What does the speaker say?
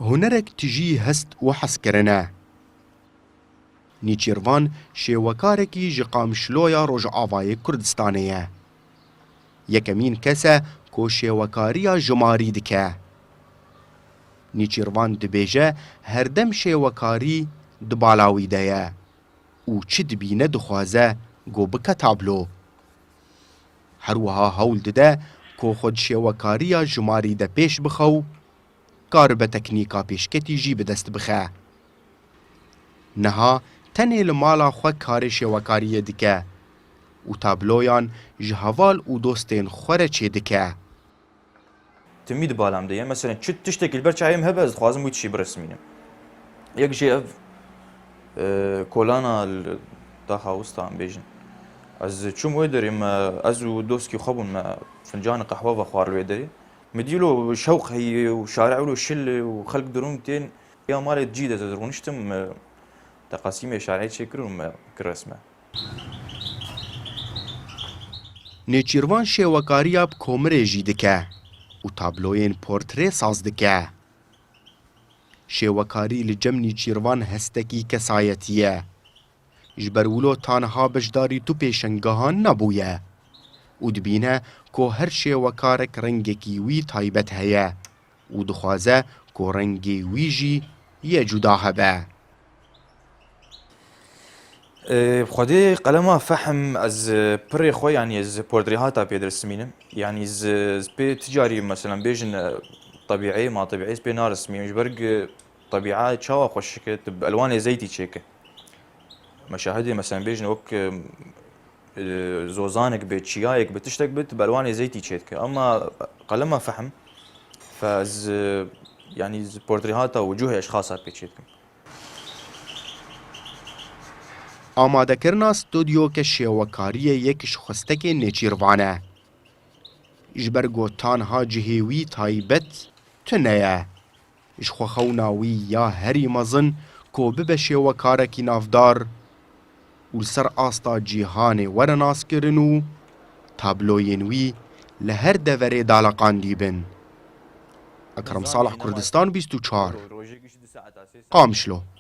هنرك تجي هست وحسكرنا نیچیروان شێوەکارێکی ji قامشلۆیا ڕۆژئاوای کوردستانەیە. یەکەمین کەسە کۆ شێوەکاریە ژماری دکە. نیچیروان دبێژە هەردەم شێوەکاری دباڵاویدەیە و چ دبینە دخوازە گۆ بکە تابلۆ. هەروەها هەوڵ ددە کۆ خۆد شێوەکاریە ژماری دە پێش بخە و کار بە تەکنیکا پێشکەتی ژی بەدەست بخە. نەها تەنێ لە ماڵا خۆ کارێ شێوەکاریە دکە و تابلۆیان ji heval û dostên xwe re çê dike. Timî di balam de ye mesela çi tiştekî li ber çayê hebe ez dixwazim wî tişî biresmînim. Yek jî ev kolana daxa wistan bêjin. Ez çûm wê derê me ez û dostkî xwe bûn me fincana qehwe ve xwar li wê derê. Me dîlo şewq heye û şarê û şil û xelk dirûn tên ya malê cî de rûniştim teqasîmê şareyê çêkir û me kir resme. Nêçîrvan şêwekariya bi komirê jî dike û tabloyên portrê saz dike. Şêwekarî li cem nîçîrvan hestekî kesayetî ye. Ji ber wilo tanha beşdarî tu pêşengehan nebûye û dibîne ku her şêwekarek rengekî wî taybet heye û dixwaze ku rengê wî jî yê cuda hebe. خودی قلما فهم از پری خو یعنی از پورتریهاتا پیدرسمینم یعنی از پی تجاری مثلا بیجن طبيعي ما طبيعي بي نارسمي مش برق طبيعه تشوا خوشك بالوان زيتي تشيك مشاهدي مثلا بيجن وك زوزانك بتشيايك بتشتك بت بالوان زيتي تشيك اما قلما فهم فاز يعني بورتريهاتا وجوه اشخاصات بتشيك ئامادەکردنا ستودیۆکە شێوەکاریە یەکیش خستەکێ نێچیروانە. ji ber gotanha cihêwî taybet tuneye. Ji xwexewna wî ya herî mezin ku bibe şêwekarekî navdar û li ser asta cîhanê were naskirin û tabloyên wî li her deverê daleqandî bin. Ekrem Salih Kurdistan 24 Qamişlo.